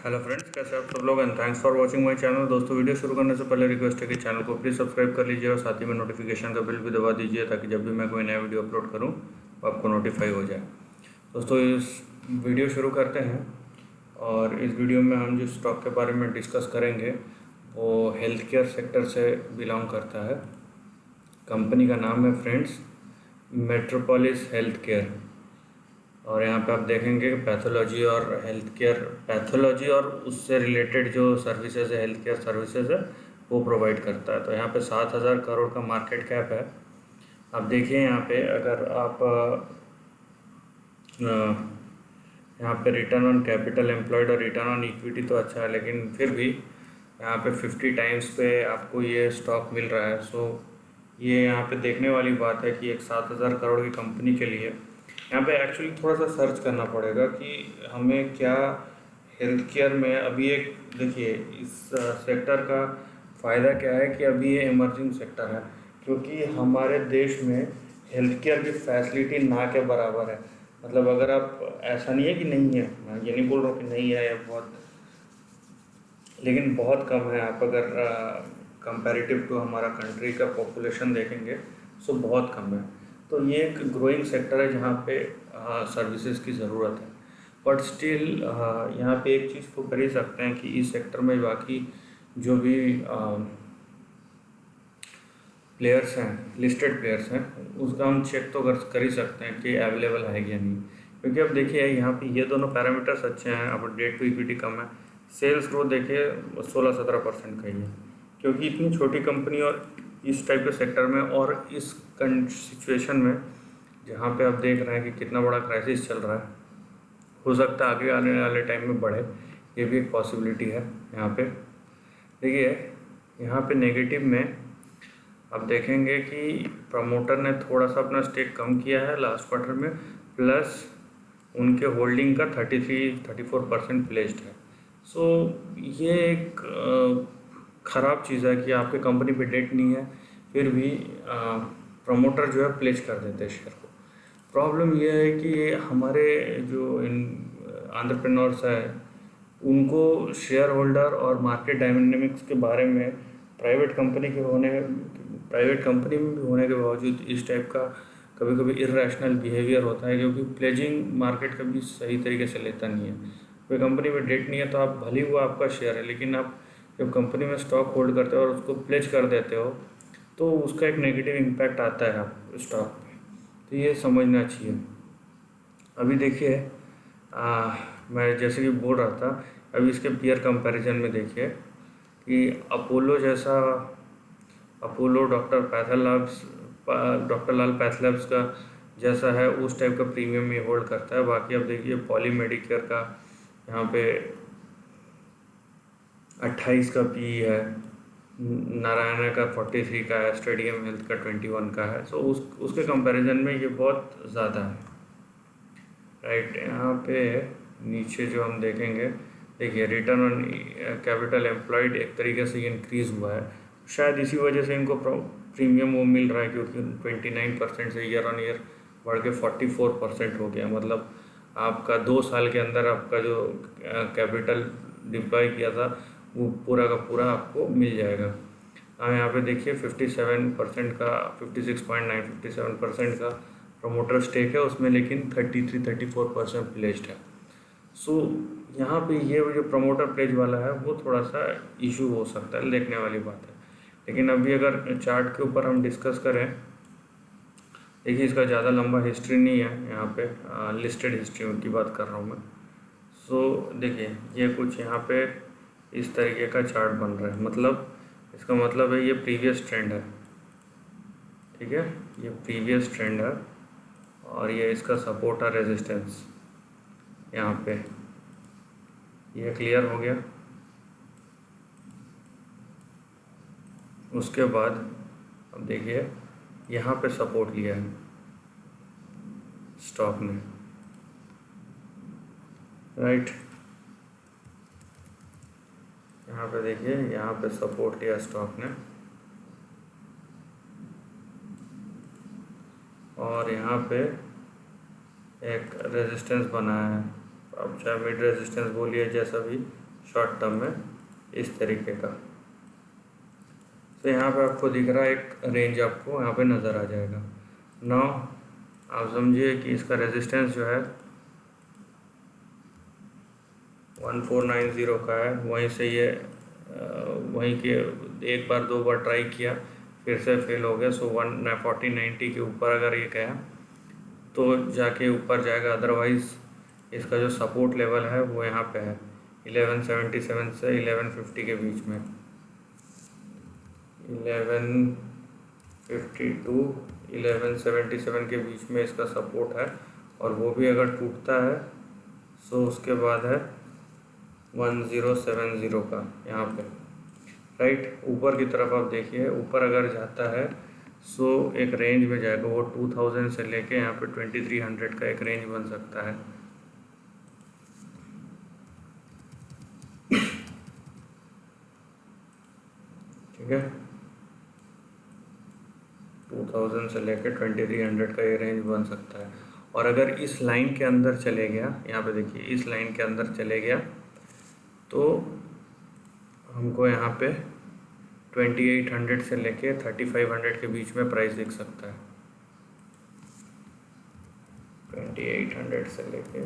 Hello friends, कैसे आप सब लोग and thanks for watching my channel. दोस्तों, वीडियो शुरू करने से पहले रिक्वेस्ट है कि चैनल को प्लीज़ सब्सक्राइब कर लीजिए और साथ ही में नोटिफिकेशन का बिल भी दबा दीजिए ताकि जब भी मैं कोई नया वीडियो अपलोड करूं वो आपको नोटिफाई हो जाए। दोस्तों, इस वीडियो शुरू करते हैं और इस वीडियो में हम जिस स्टॉक के बारे में डिस्कस करेंगे वो हेल्थ केयर सेक्टर से बिलोंग करता है। कंपनी का नाम है फ्रेंड्स मेट्रोपोलिस हेल्थ केयर। और यहाँ पे आप देखेंगे पैथोलॉजी और हेल्थ केयर, पैथोलॉजी और उससे रिलेटेड जो सर्विसेज है, हेल्थ केयर सर्विसेज है, वो प्रोवाइड करता है। तो यहाँ पे 7,000 करोड़ का मार्केट कैप है। आप देखिए यहाँ पे, अगर आप यहाँ पे रिटर्न ऑन कैपिटल एम्प्लॉयड और रिटर्न ऑन इक्विटी तो अच्छा है, लेकिन फिर भी यहाँ पे 50 टाइम्स पे आपको ये स्टॉक मिल रहा है। सो ये यहाँ पे देखने वाली बात है कि एक 7,000 करोड़ की कंपनी के लिए यहाँ पे एक्चुअली थोड़ा सा सर्च करना पड़ेगा कि हमें क्या हेल्थ केयर में अभी एक, देखिए इस सेक्टर का फ़ायदा क्या है कि अभी ये इमर्जिंग सेक्टर है, क्योंकि हमारे देश में हेल्थ केयर की फैसिलिटी ना के बराबर है। मतलब अगर आप, ऐसा नहीं है कि नहीं है, मैं ये नहीं बोल रहा हूँ कि नहीं है, या बहुत, लेकिन बहुत कम है। आप अगर कंपैरेटिव टू हमारा कंट्री का पॉपुलेशन देखेंगे सो बहुत कम है। तो ये एक ग्रोइंग सेक्टर है जहाँ पे सर्विसेज की ज़रूरत है। बट स्टिल यहाँ पे एक चीज़ तो कर ही सकते हैं कि इस सेक्टर में बाकी जो भी प्लेयर्स हैं, लिस्टेड प्लेयर्स हैं, उसका हम चेक तो कर ही सकते हैं कि अवेलेबल है या नहीं। क्योंकि अब देखिए यहाँ पे ये दोनों पैरामीटर्स अच्छे हैं। अब डेट टू इक्विटी कम है, सेल्स ग्रोथ देखिए 16-17% का ही है। क्योंकि इतनी छोटी कंपनी और इस टाइप के सेक्टर में और इस सिचुएशन में जहाँ पे आप देख रहे हैं कि कितना बड़ा क्राइसिस चल रहा है, हो सकता है आगे आने वाले टाइम में बढ़े, ये भी एक पॉसिबिलिटी है। यहाँ पे देखिए, यहाँ पे नेगेटिव में आप देखेंगे कि प्रमोटर ने थोड़ा सा अपना स्टेक कम किया है लास्ट क्वार्टर में, प्लस उनके होल्डिंग का 33-34% प्लेस्ड है। सो ये एक ख़राब चीज़ है कि आपके कंपनी पे डेट नहीं है, फिर भी प्रमोटर जो है प्लेज कर देते हैं शेयर को। प्रॉब्लम ये है कि हमारे जो इन एंटरप्रेन्योर्स है, उनको शेयर होल्डर और मार्केट डायनामिक्स के बारे में प्राइवेट कंपनी में भी होने के बावजूद इस टाइप का कभी कभी इर्रेशनल बिहेवियर होता है, क्योंकि प्लेजिंग मार्केट कभी सही तरीके से लेता नहीं है। कोई कंपनी में डेट नहीं है तो आप, भले ही वो आपका शेयर है, लेकिन आप जब कंपनी में स्टॉक होल्ड करते हो और उसको प्लेज कर देते हो तो उसका एक नेगेटिव इम्पैक्ट आता है आप स्टॉक पे। तो ये समझना चाहिए। अभी देखिए, मैं जैसे कि बोल रहा था, अभी इसके पीयर कंपैरिजन में देखिए कि अपोलो डॉक्टर लाल पैथलैब्स का जैसा है उस टाइप का प्रीमियम ये होल्ड करता है। बाकी अब देखिए पॉली मेडिकेयर का यहाँ पे 28 का पी है, नारायणा का 43 का है, स्टेडियम हेल्थ का 21 का है। सो उसके कंपैरिजन में ये बहुत ज़्यादा है, राइट। यहाँ पे नीचे जो हम देखेंगे, देखिए रिटर्न ऑन कैपिटल एम्प्लॉयड एक तरीके से इंक्रीज़ हुआ है, शायद इसी वजह से इनको प्रीमियम वो मिल रहा है, क्योंकि 29% से ईयर ऑन ईयर बढ़ के 44% हो गया। मतलब आपका 2 साल के अंदर आपका जो कैपिटल डिप्लॉय किया था वो पूरा का पूरा आपको मिल जाएगा। यहाँ पे देखिए 57% का, 57% का प्रमोटर स्टेक है उसमें, लेकिन 33-34% प्लेस्ड है। सो यहाँ पे ये जो प्रमोटर प्लेज वाला है वो थोड़ा सा इशू हो सकता है, देखने वाली बात है। लेकिन अभी अगर चार्ट के ऊपर हम डिस्कस करें, देखिए इसका ज़्यादा लंबा हिस्ट्री नहीं है, यहाँ पे लिस्टेड हिस्ट्री की बात कर रहा हूँ मैं। सो देखिए ये कुछ यहाँ पे इस तरीके का चार्ट बन रहा है, मतलब इसका मतलब है ये प्रीवियस ट्रेंड है, ठीक है, ये प्रीवियस ट्रेंड है और ये इसका सपोर्ट है, रेजिस्टेंस यहाँ पे। ये क्लियर हो गया। उसके बाद अब देखिए यहाँ पे सपोर्ट लिया है स्टॉक ने, राइट। यहाँ पे देखिए, यहाँ पे सपोर्ट लिया स्टॉक ने और यहाँ पे एक रेजिस्टेंस बनाया है। अब चाहे मिड रेजिस्टेंस बोलिए जैसा भी, शॉर्ट टर्म में इस तरीके का। तो यहाँ पे आपको दिख रहा है एक रेंज आपको यहाँ पे नज़र आ जाएगा। नाउ आप समझिए कि इसका रेजिस्टेंस जो है 1490 का है। वहीं से ये वहीं के एक बार दो बार ट्राई किया, फिर से फेल हो गया। सो 1490 के ऊपर अगर ये गया तो जाके ऊपर जाएगा, अदरवाइज़ इसका जो सपोर्ट लेवल है वो यहाँ पे है 1177 से 1150 के बीच में। 1150 टू 1177 के बीच में इसका सपोर्ट है, और वो भी अगर टूटता है सो उसके बाद है 1070 का यहाँ पे, राइट। ऊपर की तरफ आप देखिए, ऊपर अगर जाता है सो एक रेंज में जाएगा, वो 2000 से लेके यहाँ पे 2300 का एक रेंज बन सकता है। ठीक है, 2000 से लेके 2300 का ये रेंज बन सकता है। और अगर इस लाइन के अंदर चले गया, यहाँ पे देखिए इस लाइन के अंदर चले गया तो हमको यहाँ पे 2800 से लेके 3500 के बीच में प्राइस दिख सकता है। 2800 से लेके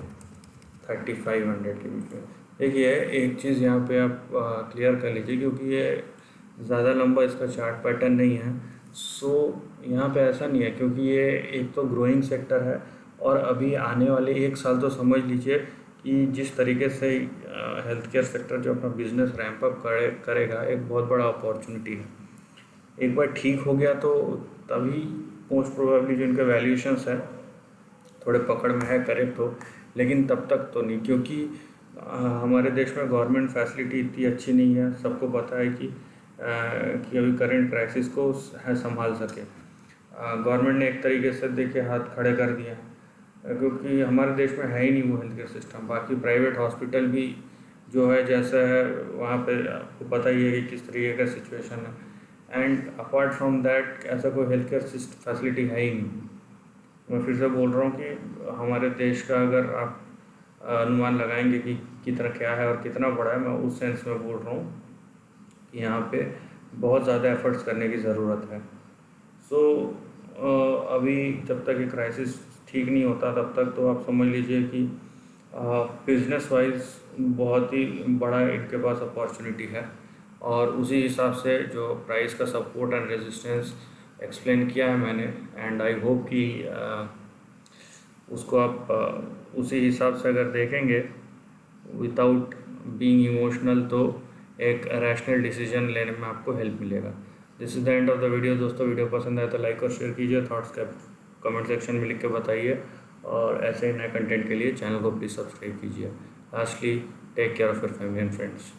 3500 के बीच में। देखिए एक चीज़ यहाँ पे आप क्लियर कर लीजिए, क्योंकि ये ज़्यादा लंबा इसका चार्ट पैटर्न नहीं है। सो यहाँ पे ऐसा नहीं है, क्योंकि ये एक तो ग्रोइंग सेक्टर है, और अभी आने वाले एक साल तो समझ लीजिए कि जिस तरीके से हेल्थ केयर सेक्टर जो अपना बिजनेस रैंप अप करेगा, एक बहुत बड़ा अपॉर्चुनिटी है। एक बार ठीक हो गया तो तभी मोस्ट प्रोबेबली जो इनके वैल्यूएशंस हैं थोड़े पकड़ में है, करेक्ट हो, लेकिन तब तक तो नहीं, क्योंकि हमारे देश में गवर्नमेंट फैसिलिटी इतनी अच्छी नहीं है। सबको पता है कि अभी करेंट क्राइसिस को संभाल सके। गवर्नमेंट ने एक तरीके से देखिए हाथ खड़े कर दिए हैं, क्योंकि हमारे देश में है ही नहीं वो हेल्थ केयर सिस्टम। बाकी प्राइवेट हॉस्पिटल भी जो है जैसा है वहाँ पे आपको पता ही है कि किस तरीके का सिचुएशन है। एंड अपार्ट फ्रॉम दैट ऐसा कोई हेल्थ केयर फैसिलिटी है ही नहीं। मैं फिर से बोल रहा हूँ कि हमारे देश का अगर आप अनुमान लगाएंगे कि कितना क्या है और कितना बड़ा है, मैं उस सेंस में बोल रहा हूँ कि यहाँ पे बहुत ज़्यादा एफर्ट्स करने की ज़रूरत है। सो अभी जब तक ये क्राइसिस ठीक नहीं होता तब तक तो आप समझ लीजिए कि बिजनेस वाइज बहुत ही बड़ा इनके पास अपॉर्चुनिटी है। और उसी हिसाब से जो प्राइस का सपोर्ट एंड रेजिस्टेंस एक्सप्लेन किया है मैंने, एंड आई होप कि उसको आप उसी हिसाब से अगर देखेंगे विदाउट बीइंग इमोशनल तो एक रैशनल डिसीजन लेने में आपको हेल्प मिलेगा। This is the end of the video. दोस्तों वीडियो पसंद आए तो लाइक और शेयर कीजिए, थॉट्स का कमेंट सेक्शन में लिख के बताइए, और ऐसे ही नए कंटेंट के लिए चैनल को प्लीज़ सब्सक्राइब कीजिए। Lastly, take care of your family and friends.